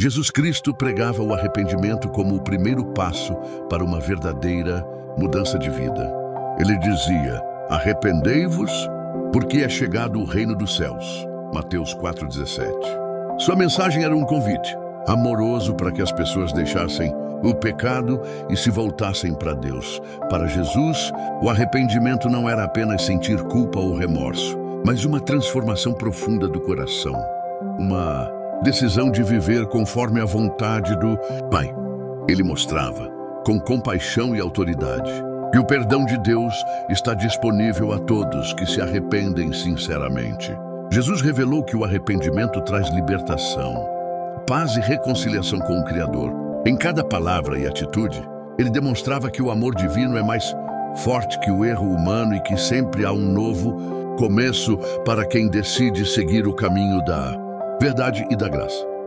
Jesus Cristo pregava o arrependimento como o primeiro passo para uma verdadeira mudança de vida. Ele dizia: arrependei-vos, porque é chegado o reino dos céus. Mateus 4,17. Sua mensagem era um convite amoroso para que as pessoas deixassem o pecado e se voltassem para Deus. Para Jesus, o arrependimento não era apenas sentir culpa ou remorso, mas uma transformação profunda do coração. Uma decisão de viver conforme a vontade do Pai. Ele mostrava, com compaixão e autoridade, que o perdão de Deus está disponível a todos que se arrependem sinceramente. Jesus revelou que o arrependimento traz libertação, paz e reconciliação com o Criador. Em cada palavra e atitude, ele demonstrava que o amor divino é mais forte que o erro humano e que sempre há um novo começo para quem decide seguir o caminho da verdade e da graça.